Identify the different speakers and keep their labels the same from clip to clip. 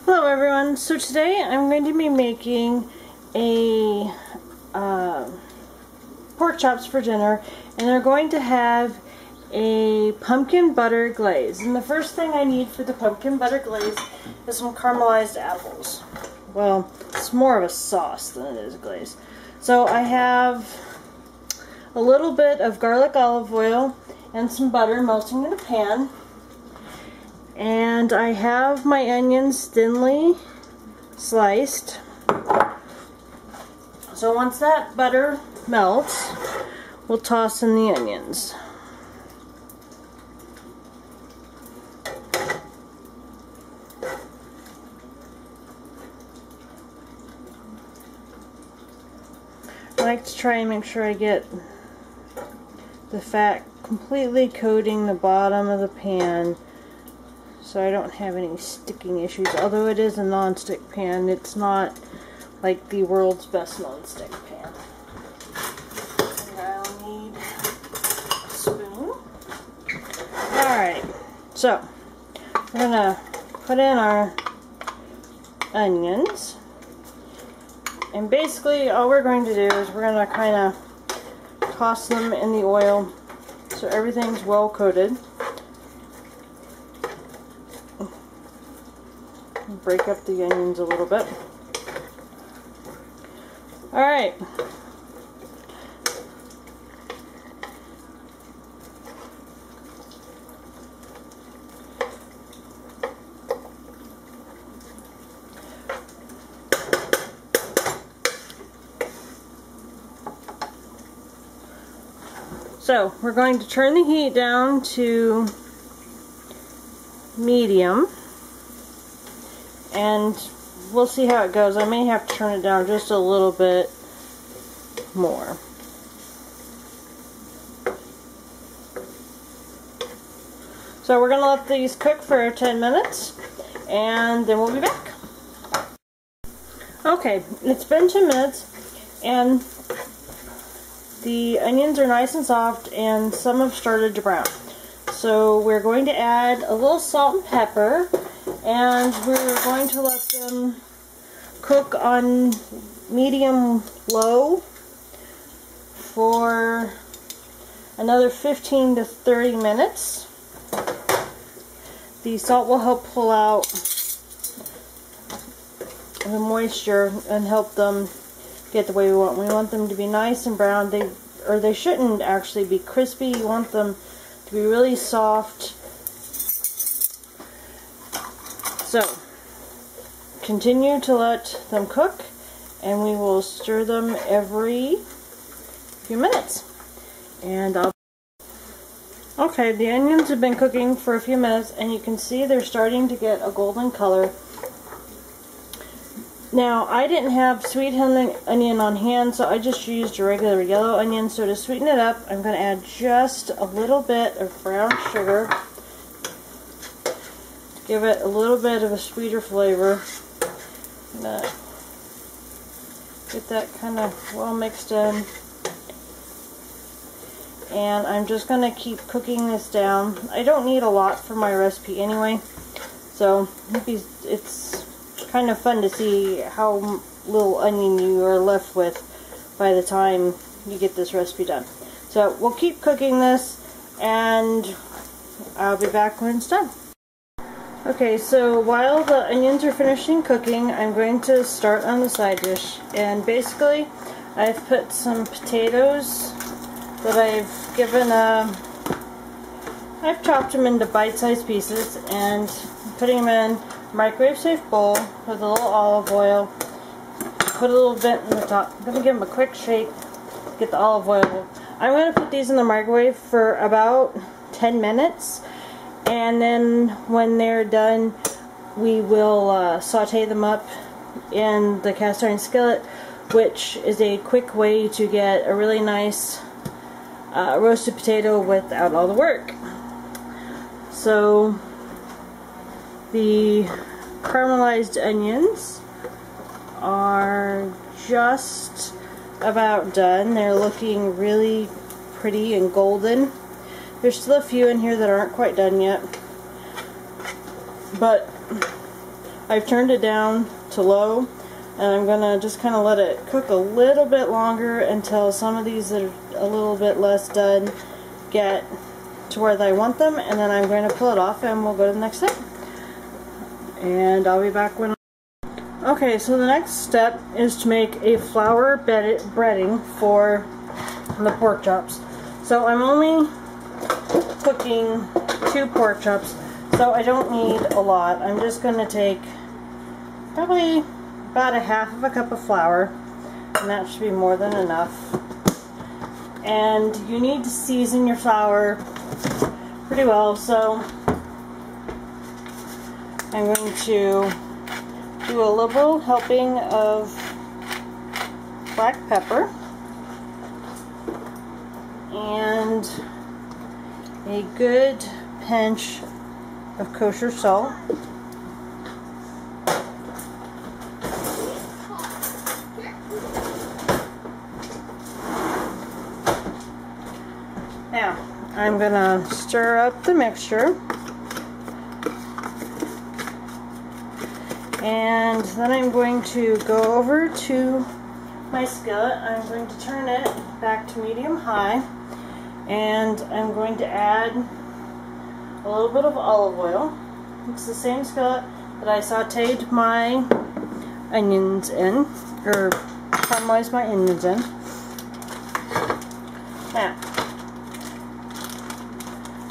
Speaker 1: Hello everyone, so today I'm going to be making a pork chops for dinner, and they're going to have a pumpkin butter glaze. And the first thing I need for the pumpkin butter glaze is some caramelized apples. Well, it's more of a sauce than it is a glaze. So I have a little bit of garlic olive oil and some butter melting in a pan. And I have my onions thinly sliced. So once that butter melts, we'll toss in the onions. I like to try and make sure I get the fat completely coating the bottom of the pan, so I don't have any sticking issues. Although it is a non-stick pan, it's not like the world's best non-stick pan. And I'll need a spoon. Alright, so we're going to put in our onions. And basically all we're going to do is we're going to kind of toss them in the oil so everything's well coated. Break up the onions a little bit. Alright. So we're going to turn the heat down to medium, and we'll see how it goes. I may have to turn it down just a little bit more. So we're going to let these cook for 10 minutes, and then we'll be back. Okay, it's been 10 minutes, and the onions are nice and soft, and some have started to brown. So we're going to add a little salt and pepper, and we're going to let them cook on medium low for another 15 to 30 minutes. The salt will help pull out the moisture and help them get the way we want. We want them to be nice and brown. They shouldn't actually be crispy. You want them to be really soft. So continue to let them cook, and we will stir them every few minutes. And okay, the onions have been cooking for a few minutes, and you can see they're starting to get a golden color. Now, I didn't have sweet onion on hand, so I just used a regular yellow onion. So to sweeten it up, I'm going to add just a little bit of brown sugar to give it a little bit of a sweeter flavor. I'm going to get that kind of well mixed in. And I'm just going to keep cooking this down. I don't need a lot for my recipe anyway, so it's kind of fun to see how little onion you are left with by the time you get this recipe done. So we'll keep cooking this, and I'll be back when it's done. Okay, so while the onions are finishing cooking, I'm going to start on the side dish. And basically, I've put some potatoes that I've given I've chopped them into bite-sized pieces, and I'm putting them in microwave safe bowl with a little olive oil. Put a little bit in the top. I'm going to give them a quick shake, get the olive oil. I'm going to put these in the microwave for about 10 minutes, and then when they're done, we will saute them up in the cast iron skillet, which is a quick way to get a really nice roasted potato without all the work. So the caramelized onions are just about done. They're looking really pretty and golden. There's still a few in here that aren't quite done yet, but I've turned it down to low, and I'm gonna just kind of let it cook a little bit longer until some of these that are a little bit less done get to where I want them, and then I'm going to pull it off and we'll go to the next step. And I'll be back when. Okay, so the next step is to make a flour breading for the pork chops. So I'm only cooking 2 pork chops, so I don't need a lot. I'm just going to take probably about 1/2 cup of flour, and that should be more than enough. And you need to season your flour pretty well, so I'm going to do a liberal helping of black pepper and a good pinch of kosher salt. Now, I'm going to stir up the mixture, and then I'm going to go over to my skillet. I'm going to turn it back to medium-high, and I'm going to add a little bit of olive oil. It's the same skillet that I sauteed my onions in, or caramelized my onions in. Now,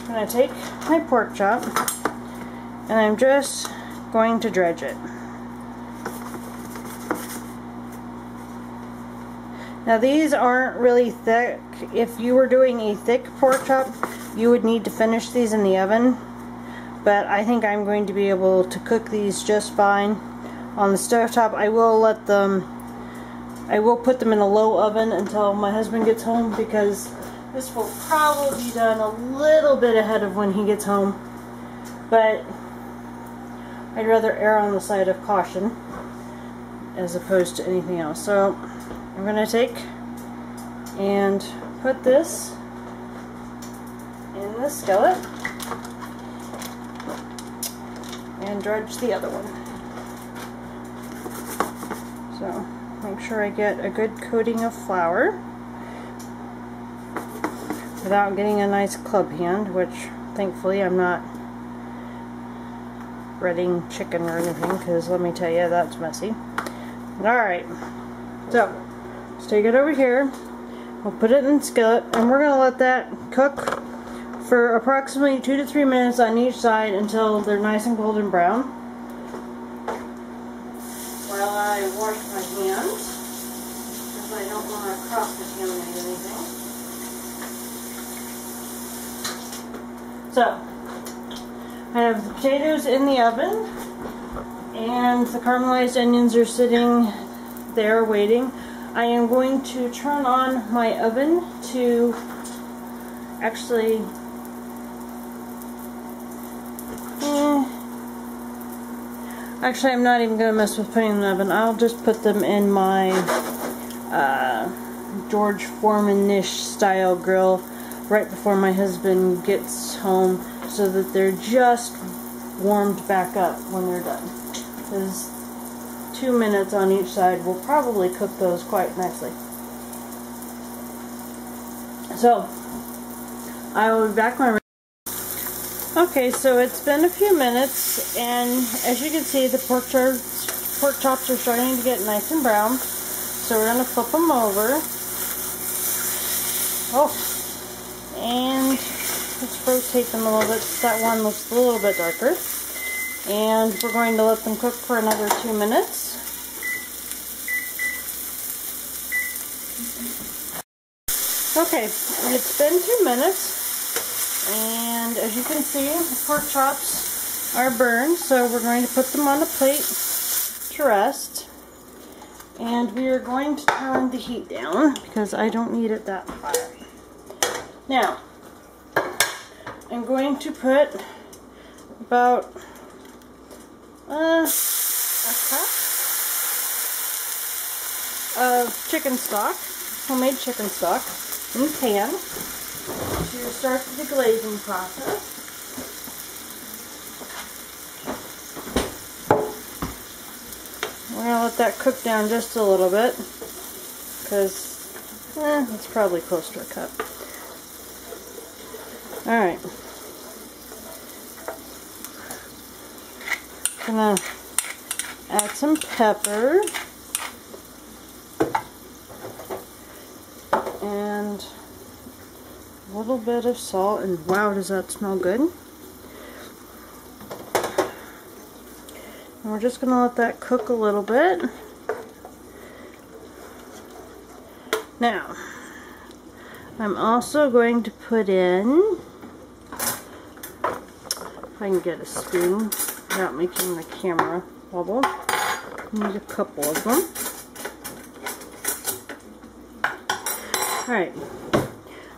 Speaker 1: I'm going to take my pork chop, and I'm just going to dredge it. Now these aren't really thick. If you were doing a thick pork chop, you would need to finish these in the oven, but I think I'm going to be able to cook these just fine on the stovetop. I will put them in a low oven until my husband gets home, because this will probably be done a little bit ahead of when he gets home, but I'd rather err on the side of caution as opposed to anything else. So I'm going to take and put this in the skillet and dredge the other one. So make sure I get a good coating of flour without getting a nice club hand, which thankfully I'm not breading chicken or anything, because let me tell you, that's messy. Alright, so let's take it over here. We'll put it in the skillet, and we're going to let that cook for approximately 2 to 3 minutes on each side until they're nice and golden brown, while I wash my hands, because I don't want to cross-contaminate anything. So, I have the potatoes in the oven, and the caramelized onions are sitting there waiting. I am going to turn on my oven to actually I'm not even going to mess with putting them in the oven. I'll just put them in my George Foreman-ish style grill right before my husband gets home, so that they're just warmed back up when they're done. Because 2 minutes on each side will probably cook those quite nicely. So, I will be back when I'm ready. Okay, so it's been a few minutes, and as you can see, the pork chops are starting to get nice and brown. So we're going to flip them over. Oh, and let's rotate them a little bit. That one looks a little bit darker. And we're going to let them cook for another 2 minutes. Okay, it's been 2 minutes, and as you can see, the pork chops are burned, so we're going to put them on a plate to rest. And we are going to turn the heat down, because I don't need it that hot. Now, I'm going to put about a cup of chicken stock, homemade chicken stock, in the pan to start the glazing process. We're going to let that cook down just a little bit, because it's probably close to a cup. Alright. Gonna add some pepper and a little bit of salt, and wow, does that smell good. And we're just gonna let that cook a little bit. Now, I'm also going to put in, if I can get a spoon without making the camera bubble, I need a couple of them. Alright,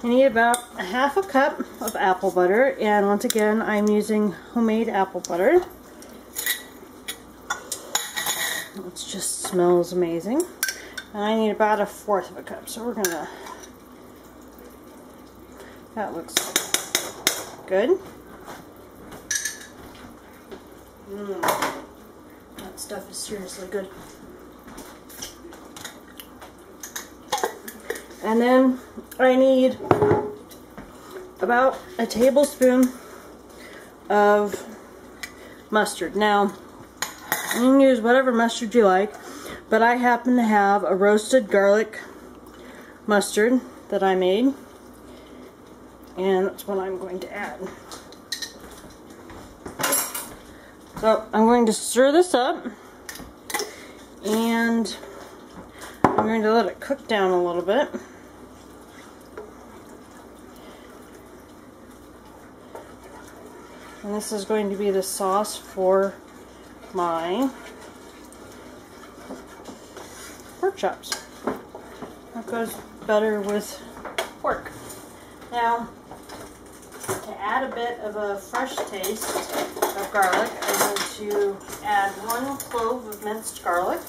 Speaker 1: I need about a half a cup of apple butter, and once again I'm using homemade apple butter. It just smells amazing. And I need about a fourth of a cup, so we're gonna, that looks good. That stuff is seriously good. And then I need about a tablespoon of mustard. Now, you can use whatever mustard you like, but I happen to have a roasted garlic mustard that I made, and that's what I'm going to add. So I'm going to stir this up, and I'm going to let it cook down a little bit. And this is going to be the sauce for my pork chops. That goes better with pork. Now, to add a bit of a fresh taste of garlic, I'm going to add 1 clove of minced garlic.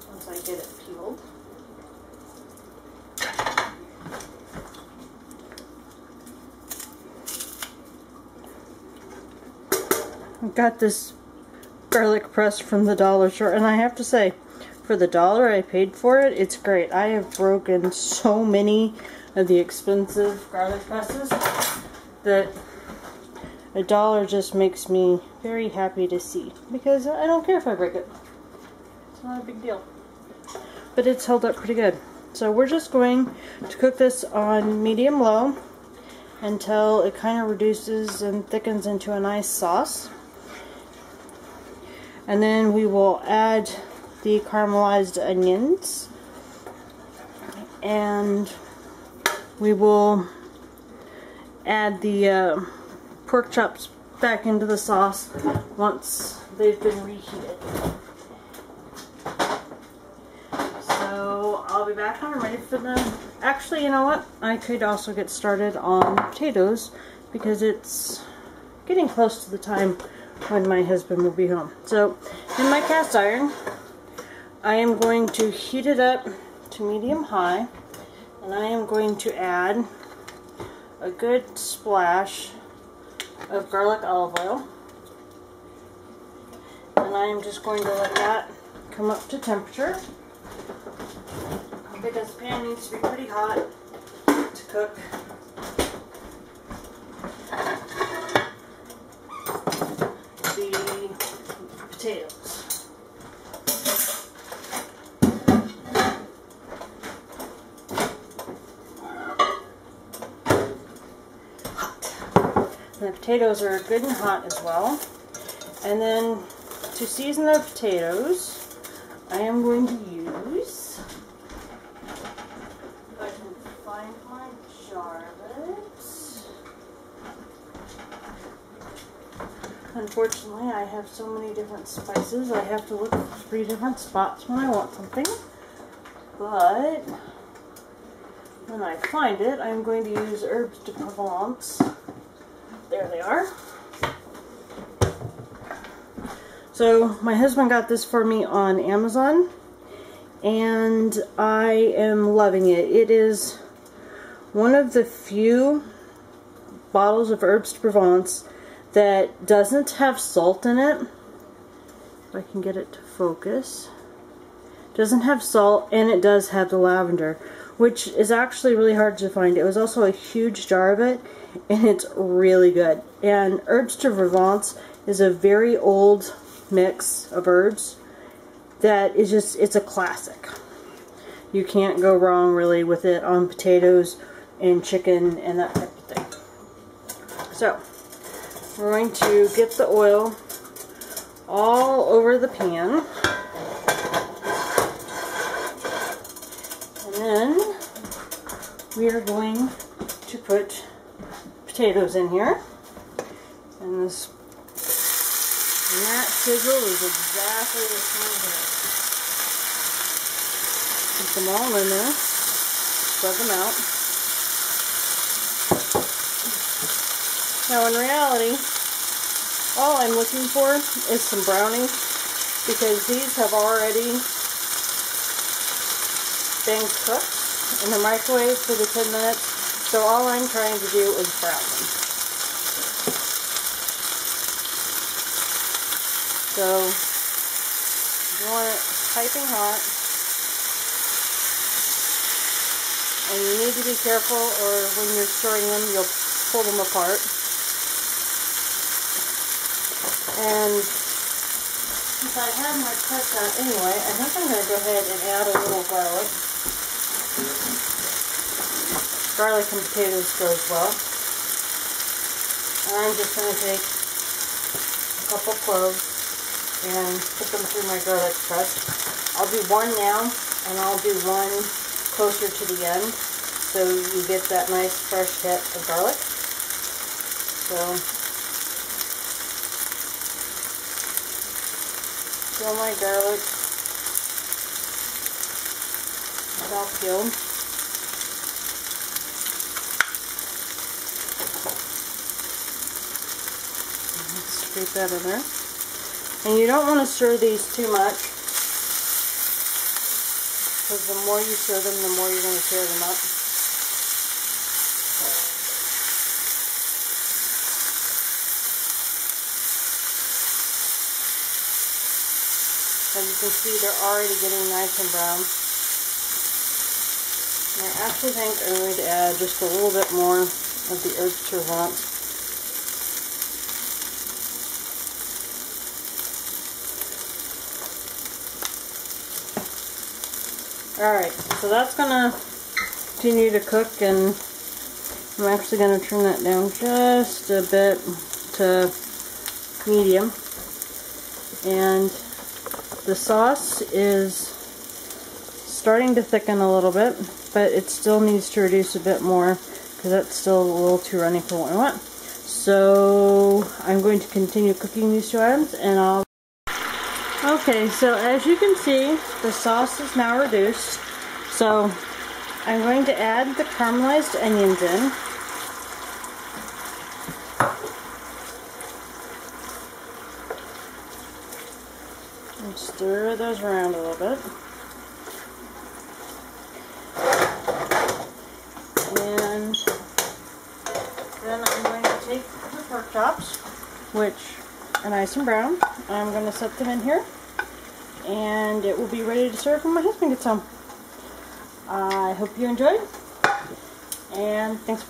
Speaker 1: Once I get it peeled. I've got this garlic press from the dollar store, and I have to say, for the $1 I paid for it, it's great. I have broken so many of the expensive garlic presses that $1 just makes me very happy to see, because I don't care if I break it. It's not a big deal. But it's held up pretty good. So we're just going to cook this on medium-low until it kind of reduces and thickens into a nice sauce. And then we will add the caramelized onions, and we will add the pork chops back into the sauce once they've been reheated. So I'll be back when I'm ready for them. Actually, you know what? I could also get started on potatoes, because it's getting close to the time when my husband will be home. So in my cast iron, I am going to heat it up to medium-high, and I am going to add a good splash of garlic olive oil, and I am just going to let that come up to temperature, because the pan needs to be pretty hot to cook. The potatoes. Hot. And the potatoes are good and hot as well. And then to season the potatoes, I am going to use, if I can find my jar of it. Unfortunately, I have so many different spices, I have to look for 3 different spots when I want something. But when I find it, I'm going to use herbs de Provence. There they are. So my husband got this for me on Amazon, and I am loving it. It is one of the few bottles of herbs de Provence that doesn't have salt in it. If I can get it to focus. Doesn't have salt, and it does have the lavender, which is actually really hard to find. It was also a huge jar of it, and it's really good. And herbs de Provence is a very old mix of herbs that is just, it's a classic. You can't go wrong really with it on potatoes and chicken and that type of thing. So we're going to get the oil all over the pan. And then we are going to put potatoes in here. And this and that sizzle is exactly the same here. Put them all in there. Spread them out. Now in reality, all I'm looking for is some browning, because these have already been cooked in the microwave for the 10 minutes, so all I'm trying to do is brown them. So you want it piping hot, and you need to be careful, or when you're stirring them you'll pull them apart. And since I have my crust out anyway, I think I'm going to go ahead and add a little garlic. Garlic and potatoes goes well. And I'm just going to take a couple cloves and put them through my garlic press. I'll do one now, and I'll do one closer to the end, so you get that nice fresh hit of garlic. So throw my garlic all peeled. Let's scrape that in there. And you don't want to stir these too much, because the more you stir them, the more you're going to tear them up. As you can see, they're already getting nice and brown. And I actually think I'm going to add just a little bit more of the herbs de Provence. Alright, so that's going to continue to cook, and I'm actually going to turn that down just a bit to medium. And the sauce is starting to thicken a little bit, but it still needs to reduce a bit more, because that's still a little too runny for what I want. So I'm going to continue cooking these two items, and I'll... Okay, so as you can see, the sauce is now reduced. So I'm going to add the caramelized onions in. And stir those around a little bit. And then I'm going to take the pork chops, which are nice and brown. I'm going to set them in here, and it will be ready to serve when my husband gets home. I hope you enjoyed, and thanks for